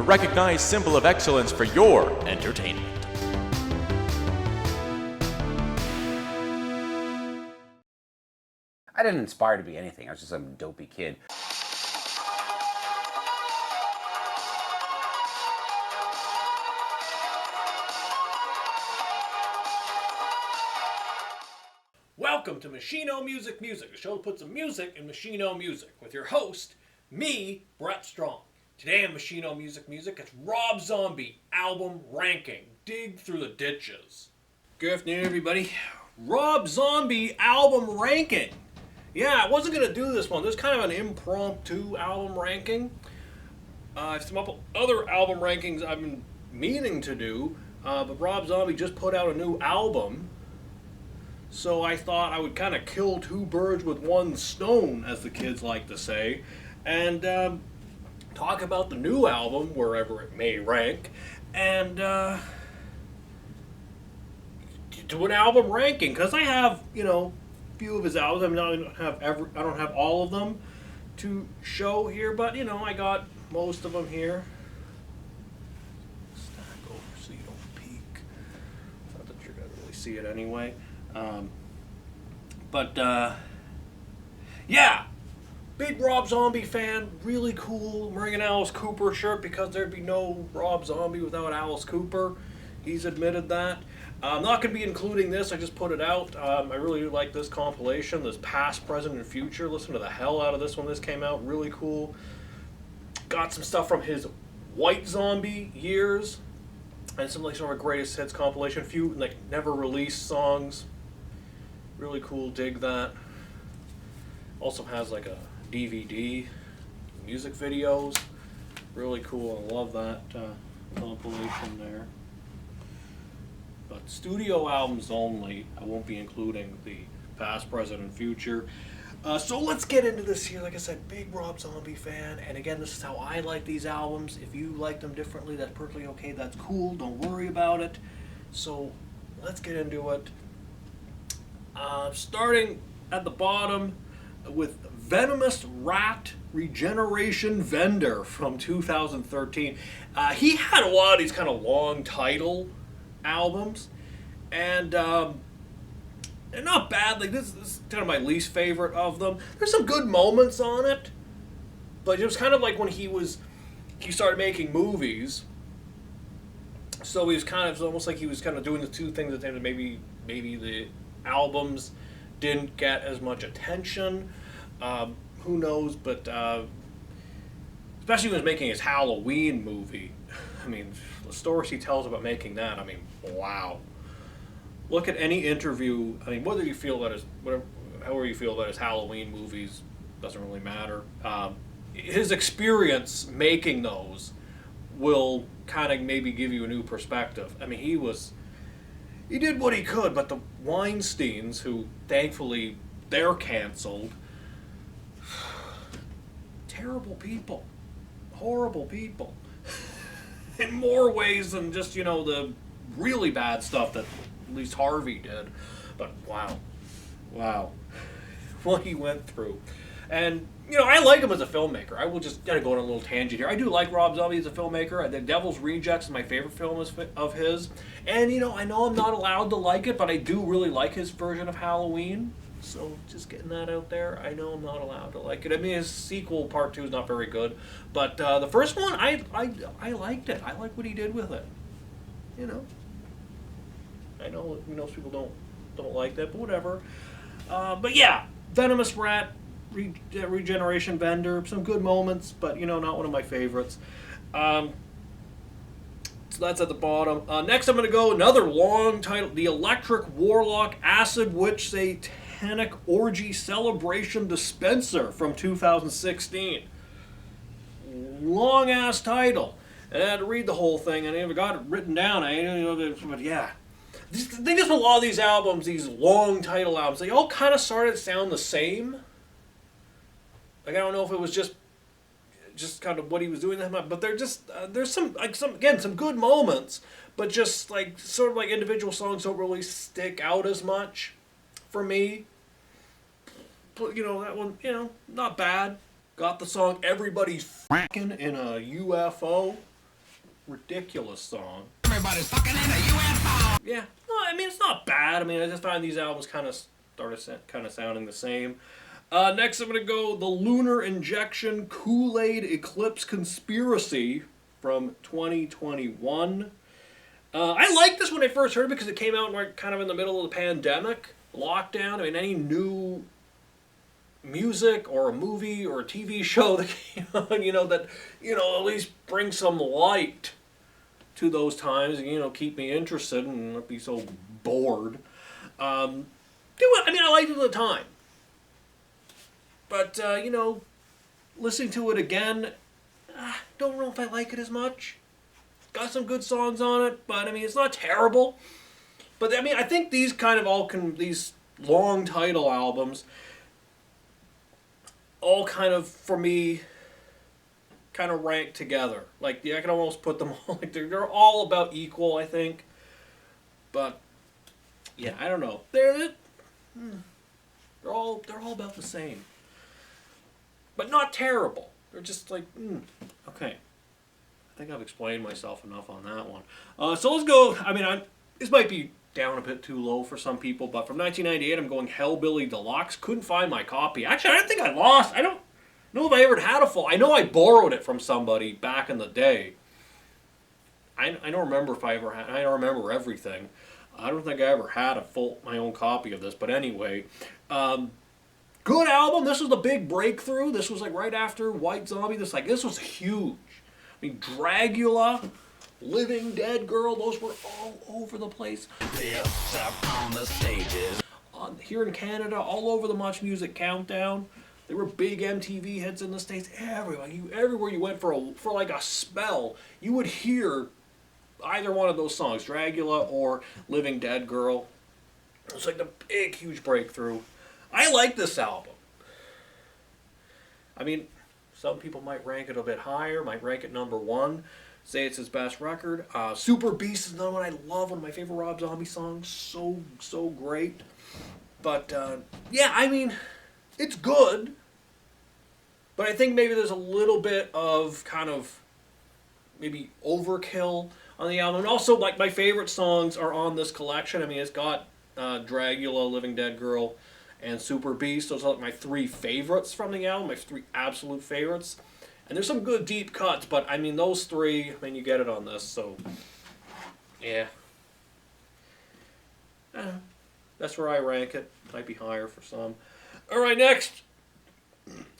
recognized symbol of excellence for your entertainment. I didn't aspire to be anything. I was just some dopey kid. Welcome to Machino Music, the show that puts some music in Machino Music, with your host, me, Brett Strong. Today on Machino Music, it's Rob Zombie album ranking. Dig through the ditches. Good afternoon, everybody. Rob Zombie album ranking. Yeah, I wasn't going to do this one. This is kind of an impromptu album ranking. Some other album rankings I've been meaning to do, but Rob Zombie just put out a new album. So I thought I would kind of kill two birds with one stone, as the kids like to say, and talk about the new album, wherever it may rank, and do an album ranking, because I have, a few of his albums. I mean, I don't have all of them to show here, but I got most of them here. Stack over so you don't peek. Not that you're gonna really see it anyway. Yeah, big Rob Zombie fan, really cool. I'm wearing an Alice Cooper shirt because there'd be no Rob Zombie without Alice Cooper. He's admitted that. I'm not going to be including this, I just put it out. I really do like this compilation, this past, present, and future. Listen to the hell out of this when this came out, really cool. Got some stuff from his White Zombie years, and some of our greatest hits compilation, a few never released songs. Really cool, dig that. Also has a DVD, music videos. Really cool, I love that compilation there. But studio albums only. I won't be including the past, present, and future. So let's get into this here. Like I said, big Rob Zombie fan. And again, this is how I like these albums. If you like them differently, that's perfectly okay. That's cool. Don't worry about it. So let's get into it. Starting at the bottom with Venomous Rat Regeneration Vendor from 2013. He had a lot of these kind of long title albums, and they're not bad. This is kind of my least favorite of them. There's some good moments on it, but it was kind of like when he started making movies. So he was almost like he was kind of doing the two things at the end. Maybe the albums didn't get as much attention. Who knows? But especially when he was making his Halloween movie. I mean, the stories he tells about making that, wow. Look at any interview. Whether you feel that however you feel about his Halloween movies, doesn't really matter. His experience making those will kind of maybe give you a new perspective. He did what he could, but the Weinsteins, who thankfully they're canceled, terrible people, horrible people. In more ways than just, the really bad stuff that at least Harvey did. But wow, what he went through. And, I like him as a filmmaker. I will just kind of go on a little tangent here. I do like Rob Zombie as a filmmaker. I think Devil's Rejects is my favorite film of his. And, I know I'm not allowed to like it, but I do really like his version of Halloween. So, just getting that out there. I know I'm not allowed to like it. His sequel, part 2, is not very good. But the first one, I liked it. I like what he did with it. I know most people don't like that, but whatever. But yeah, Venomous Rat, Regeneration Vendor, some good moments, but not one of my favorites. So that's at the bottom. Next I'm going to go another long title, The Electric Warlock Acid Witch Satanic Orgy Celebration Dispenser from 2016. Long ass title. And I had to read the whole thing, and I never got it written down. But yeah. The thing is with a lot of these albums, these long title albums, they all kind of started to sound the same. I don't know if it was just kind of what he was doing, but they're just there's some good moments, but just sort of individual songs don't really stick out as much for me. But that one, not bad. Got the song Everybody's F***ing in a UFO. ridiculous song. Everybody's fucking in a UFO. Yeah, no, I mean, it's not bad. I mean, I just find these albums kind of started sounding the same. Next, I'm going to go the Lunar Injection Kool-Aid Eclipse Conspiracy from 2021. I liked this when I first heard it because it came out like kind of in the middle of the pandemic, lockdown. I mean, any new music or a movie or a TV show that came on, that, at least bring some light to those times and, keep me interested and not be so bored. I liked it at the time. But, listening to it again, don't know if I like it as much. Got some good songs on it, but, it's not terrible. But, I think these kind of these long title albums all kind of, for me, kind of rank together. Like, I can almost put them all, like, they're all about equal, I think. But, yeah, I don't know. They're all about the same. But not terrible. They're just like, okay. I think I've explained myself enough on that one. So let's go, this might be down a bit too low for some people, but from 1998, I'm going HELLBILLY Deluxe. Couldn't find my copy. Actually, I don't think I lost. I don't know if I ever had a full. I know I borrowed it from somebody back in the day. I don't remember if I ever had. I don't remember everything. I don't think I ever had my own copy of this. But anyway, good album. This was the big breakthrough. This was like right after White Zombie. This was huge. Dragula, Living Dead Girl, those were all over the place. On the stages. Here in Canada, all over the Much Music Countdown. There were big MTV hits in the States. Everywhere you went for like a spell, you would hear either one of those songs, Dragula or Living Dead Girl. It was like the big, huge breakthrough. I like this album. Some people might rank it a bit higher, might rank it number 1, say it's his best record. Super Beast is another one I love, one of my favorite Rob Zombie songs. So great. But, it's good. But I think maybe there's a little bit of kind of maybe overkill on the album. And also, like, my favorite songs are on this collection. It's got Dragula, Living Dead Girl, and Super Beast. Those are like my 3 favorites from the album, my 3 absolute favorites. And there's some good deep cuts, but those 3, you get it on this, so yeah. That's where I rank it. Might be higher for some. Alright, next.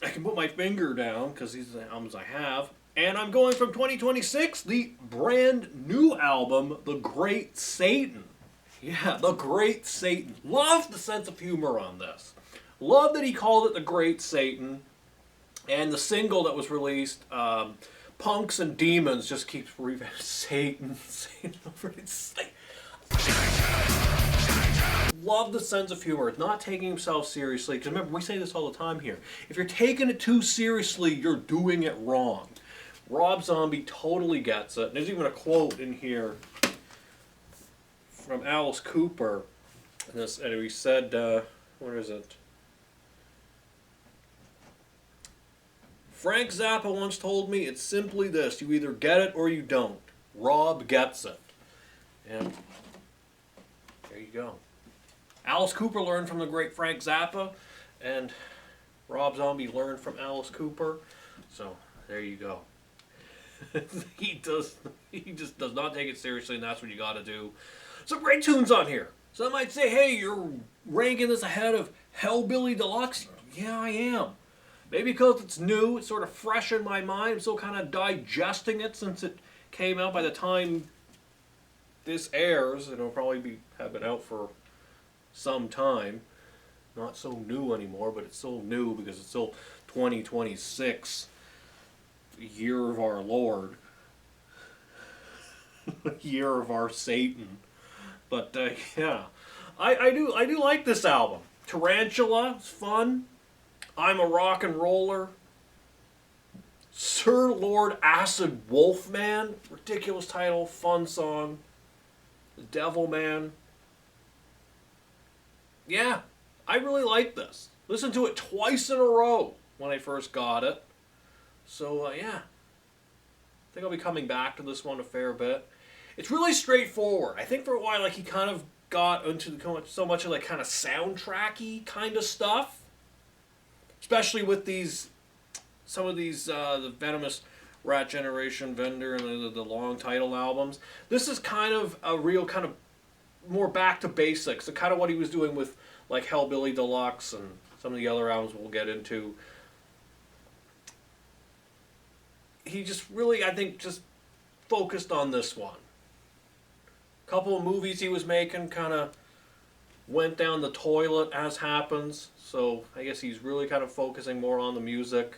I can put my finger down, because these are the albums I have. And I'm going from 2026, the brand new album, The Great Satan. Yeah, The Great Satan. Love the sense of humor on this. Love that he called it The Great Satan. And the single that was released, Punks and Demons, just keeps Satan. Love the sense of humor. It's not taking himself seriously. Because remember, we say this all the time here. If you're taking it too seriously, you're doing it wrong. Rob Zombie totally gets it. And there's even a quote in here from Alice Cooper, and he said, where is it? Frank Zappa once told me, it's simply this, you either get it or you don't. Rob gets it. And there you go. Alice Cooper learned from the great Frank Zappa, and Rob Zombie learned from Alice Cooper, so there you go. He just does not take it seriously, and that's what you gotta do. Some great tunes on here. Some might say, hey, you're ranking this ahead of HELLBILLY Deluxe. Yeah, I am. Maybe because it's new, it's sort of fresh in my mind. I'm still kind of digesting it since it came out. By the time this airs, it'll probably have been out for some time. Not so new anymore, but it's still new because it's still 2026, the year of our Lord, year of our Satan. But yeah, I do like this album. Tarantula, it's fun. I'm a Rock and Roller. Sir Lord Acid Wolfman, ridiculous title, fun song. The Devil Man. Yeah, I really like this. Listened to it twice in a row when I first got it. So yeah, think I'll be coming back to this one a fair bit. It's really straightforward. I think for a while, like, he kind of got into so much of, like, kind of soundtracky kind of stuff. Especially with some of these, the Venomous Rat Generation, Vendor, and the long title albums. This is kind of a real kind of more back to basics. So kind of what he was doing with, like, Hellbilly Deluxe and some of the other albums we'll get into. He just really, I think, just focused on this one. A couple of movies he was making kind of went down the toilet, as happens. So I guess he's really kind of focusing more on the music.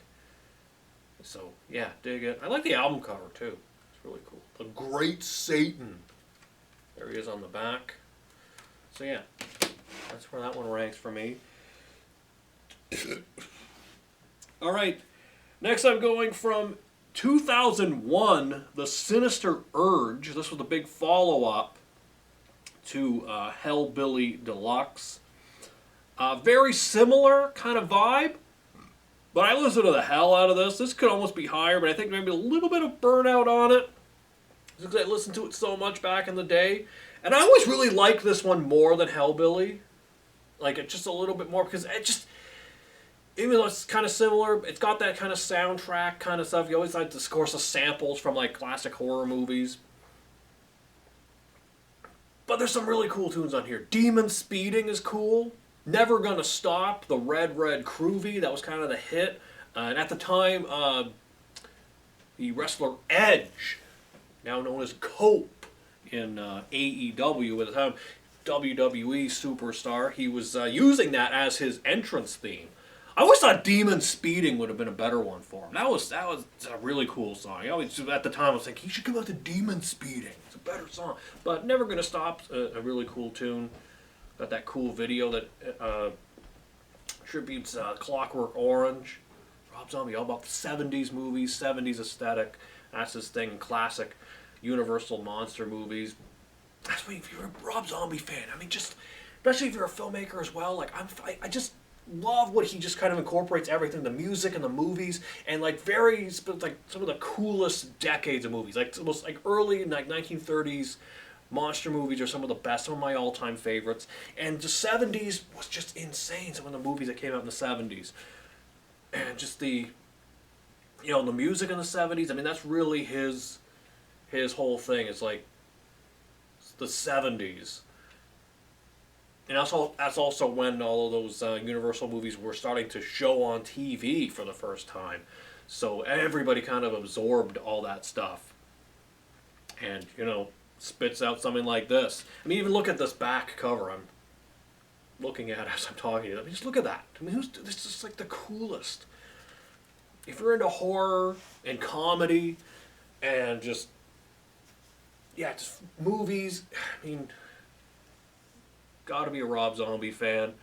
So yeah, dig it. I like the album cover too. It's really cool. The Great Satan. There he is on the back. So yeah, that's where that one ranks for me. All right, next I'm going from 2001, the Sinister Urge. This was the big follow-up to Hellbilly Deluxe. Very similar kind of vibe, but I listened to the hell out of this. This could almost be higher, but I think maybe a little bit of burnout on it. Just because I listened to it so much back in the day. And I always really liked this one more than Hellbilly. Like, it just a little bit more, because it just, even though it's kind of similar, it's got that kind of soundtrack kind of stuff. You always like to score some samples from, like, classic horror movies. But there's some really cool tunes on here. Demon Speeding is cool. Never Gonna Stop, the Red Red Groovy, that was kind of the hit. And at the time, the wrestler Edge, now known as Cope in AEW, at the time WWE superstar, he was using that as his entrance theme. I always thought Demon Speeding would have been a better one for him. That was a really cool song. I always, at the time, I was thinking, he should come out to Demon Speeding. It's a better song. But Never Gonna Stop's a really cool tune. Got that cool video that tributes Clockwork Orange. Rob Zombie, all about the 70s movies, 70s aesthetic. That's his thing. Classic Universal monster movies. That's why, if you're a Rob Zombie fan, I mean, just, especially if you're a filmmaker as well, like, I just love what he just kind of incorporates everything, the music and the movies, and like like some of the coolest decades of movies, like almost like early like 1930s monster movies are some of the best, some of my all-time favorites. And the 70s was just insane, some of the movies that came out in the 70s. And just the, you know, the music in the 70s, I mean, that's really his whole thing. It's like the 70s. And that's also when all of those Universal movies were starting to show on TV for the first time. So everybody kind of absorbed all that stuff. And, you know, spits out something like this. I mean, even look at this back cover. I'm looking at it as I'm talking. I mean, just look at that. I mean, this is like the coolest. If you're into horror and comedy and just, yeah, just movies, I mean, gotta be a Rob Zombie fan.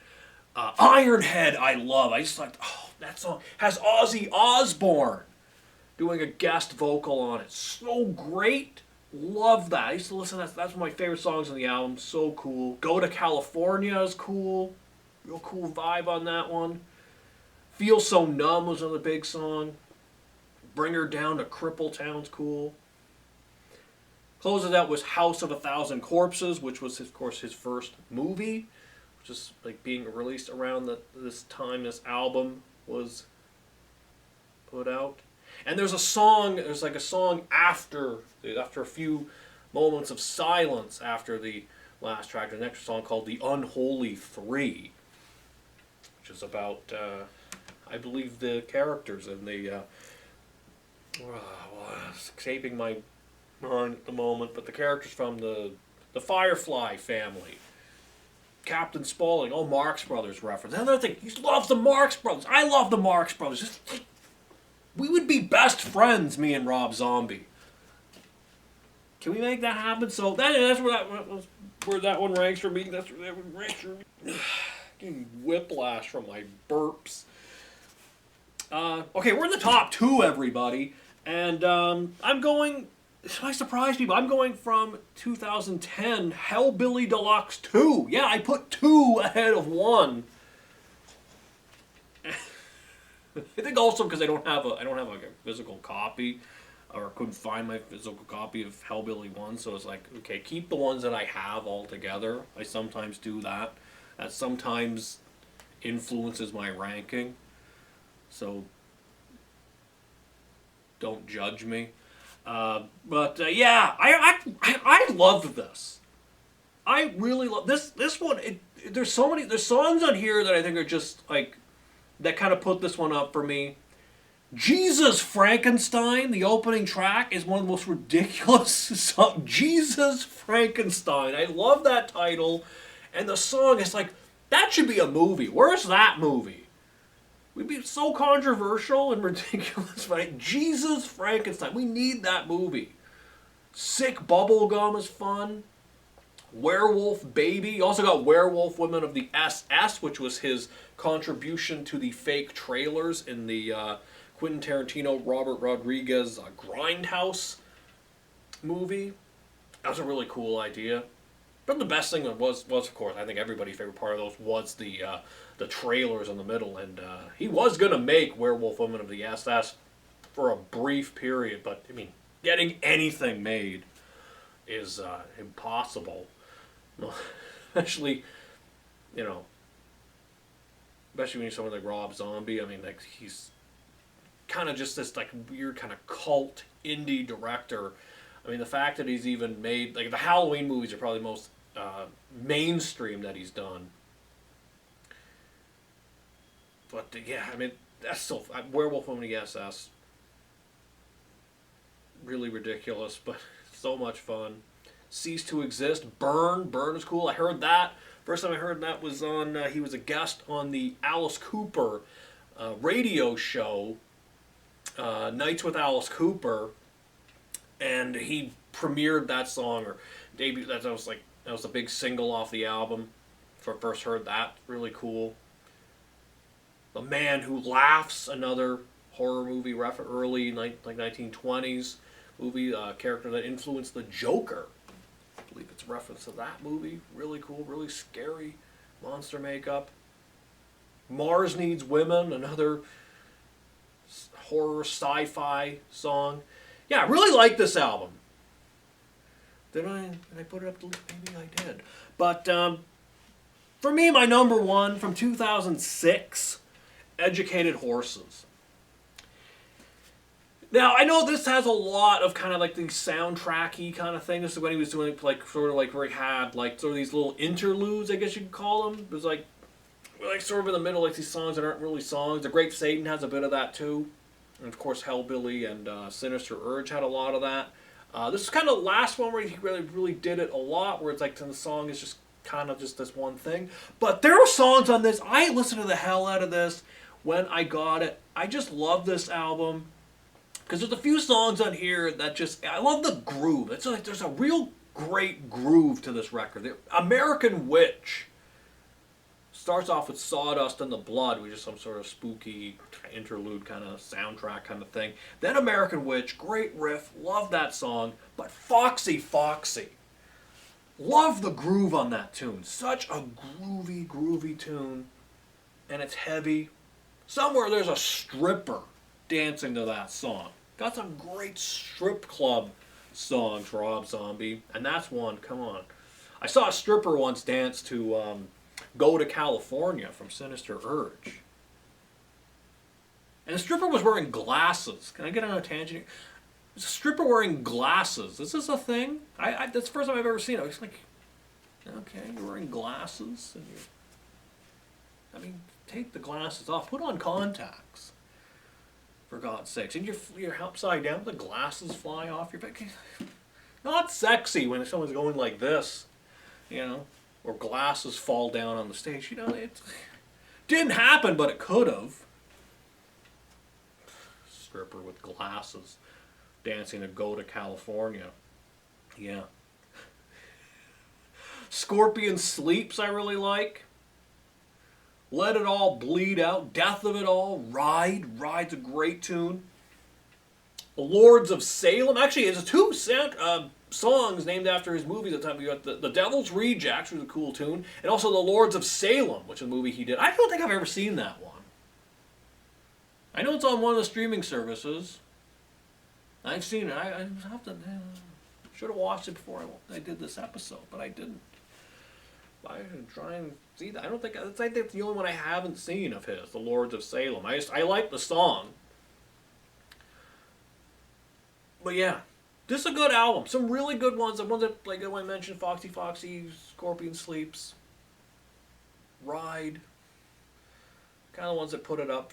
Ironhead, I love. I just like, oh, that song has Ozzy Osbourne doing a guest vocal on it. So great. Love that. I used to listen to that. That's one of my favorite songs on the album. So cool. Go to California is cool. Real cool vibe on that one. Feel So Numb was another big song. Bring Her Down to Cripple Town's cool. Closes out with House of a Thousand Corpses, which was, of course, his first movie, which is like being released around this time this album was put out. And there's like a song after a few moments of silence after the last track. There's an extra song called The Unholy Three, which is about, I believe, the characters and the, escaping my mind at the moment, but the characters from the Firefly family. Captain Spaulding, Marx Brothers reference. Another thing, he loves the Marx Brothers. I love the Marx Brothers. Just, we would be best friends, me and Rob Zombie. Can we make that happen? So that's where that one ranks for me. That's where that one ranks for me. Getting whiplash from my burps. Okay, we're in the top two, everybody. And I'm going, I surprise people, I'm going from 2010, Hellbilly Deluxe 2. Yeah, I put 2 ahead of 1. I think also because I don't have like a physical copy or couldn't find my physical copy of Hellbilly 1, so it's like, okay, keep the ones that I have all together. I sometimes do that. That sometimes influences my ranking, so don't judge me. Yeah, I loved this. I really love this one. There's songs on here that I think are just like, that kind of put this one up for me. Jesus Frankenstein, the opening track, is one of the most ridiculous songs. Jesus Frankenstein. I love that title. And the song is like, that should be a movie. Where's that movie? We'd be so controversial and ridiculous, right? Jesus Frankenstein. We need that movie. Sick Bubblegum is fun. Werewolf Baby. You also got Werewolf Women of the SS, which was his contribution to the fake trailers in the Quentin Tarantino, Robert Rodriguez Grindhouse movie. That was a really cool idea. But the best thing was of course, I think everybody's favorite part of those was the trailers in the middle. And he was going to make Werewolf Women of the SS for a brief period. But, I mean, getting anything made is impossible. Especially, especially when you're someone like Rob Zombie. I mean, like, he's kind of just this like weird kind of cult indie director. I mean, the fact that he's even made, like, the Halloween movies are probably the most mainstream that he's done. But yeah, I mean, that's still Werewolf Woman of the SS. Really ridiculous, but so much fun. Cease to Exist. Burn is cool. I heard that. First time I heard that was on, he was a guest on the Alice Cooper radio show, Nights with Alice Cooper, and he premiered that song, or debuted, that was a big single off the album. First heard that. Really cool. The Man Who Laughs, another horror movie, early, like 1920s movie, character that influenced the Joker. I believe it's a reference to that movie. Really cool, really scary monster makeup. Mars Needs Women, another horror sci-fi song. Yeah, I really like this album. Did I put it up the list? Maybe I did. But for me, my number one from 2006, Educated Horses. Now, I know this has a lot of kind of like the soundtracky kind of thing. This is when he was doing like sort of like where he had like sort of these little interludes, I guess you could call them. It was like sort of in the middle, like these songs that aren't really songs. The Great Satan has a bit of that too. And of course, Hellbilly and Sinister Urge had a lot of that. This is kind of the last one where he really did it a lot, where it's like the song is just kind of just this one thing. But there are songs on this. I listened to the hell out of this when I got it. I just love this album. Because there's a few songs on here that just, I love the groove. It's like there's a real great groove to this record. The American Witch starts off with Sawdust and the Blood, which is some sort of spooky interlude kind of soundtrack kind of thing. Then American Witch, great riff, love that song. But Foxy Foxy, love the groove on that tune. Such a groovy tune. And it's heavy. Somewhere there's a stripper dancing to that song. Got some great strip club songs, Rob Zombie, and that's one. Come on, I saw a stripper once dance to "Go to California" from Sinister Urge, and the stripper was wearing glasses. Can I get on a tangent? There's a stripper wearing glasses. Is this a thing? That's the first time I've ever seen it. I was like, okay, you're wearing glasses, and take the glasses off. Put on contacts. For God's sakes. And you're upside down, the glasses fly off your face. Not sexy when someone's going like this, or glasses fall down on the stage. It didn't happen, but it could have. Stripper with glasses dancing to "Go to California." Yeah. Scorpion Sleeps I really like. Let It All Bleed Out, Death of It All, Ride's a great tune. The Lords of Salem, actually it's two songs named after his movies at the time. We got the Devil's Rejects, which was a cool tune, and also The Lords of Salem, which is a movie he did. I don't think I've ever seen that one. I know it's on one of the streaming services. I've seen it. I have to. Should have watched it before I did this episode, but I didn't. I should try and see that. I think that's the only one I haven't seen of his, The Lords of Salem. I like the song. But yeah, this is a good album. Some really good ones. The ones that, like I mentioned, Foxy Foxy, Scorpion Sleeps, Ride. Kind of the ones that put it up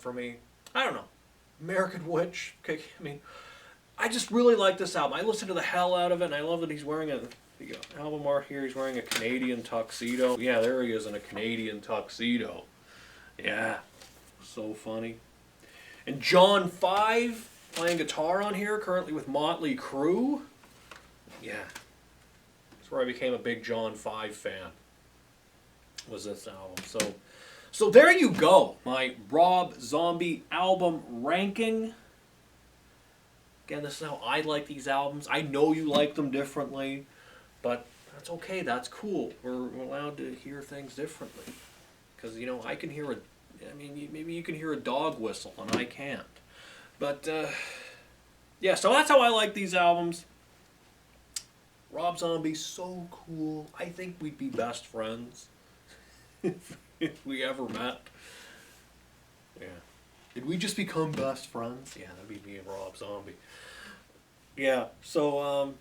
for me. I don't know. American Witch. Okay, I mean, I just really like this album. I listened to the hell out of it, and I love that he's wearing the album art here. He's wearing a Canadian tuxedo. Yeah, there he is in a Canadian tuxedo. Yeah, so funny. And John 5 playing guitar on here, currently with Motley Crue. Yeah, that's where I became a big John 5 fan. Was this album? So there you go, my Rob Zombie album ranking. Again, this is how I like these albums. I know you like them differently, but that's okay. That's cool. We're allowed to hear things differently. Because, you know, I can hear maybe you can hear a dog whistle, and I can't. But, yeah, so that's how I like these albums. Rob Zombie's so cool. I think we'd be best friends if we ever met. Yeah. Did we just become best friends? Yeah, that'd be me and Rob Zombie. Yeah, so,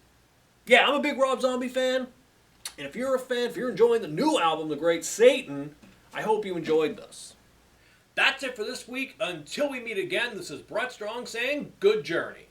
yeah, I'm a big Rob Zombie fan. And if you're a fan, if you're enjoying the new album, The Great Satan, I hope you enjoyed this. That's it for this week. Until we meet again, this is Brett Strong saying good journey.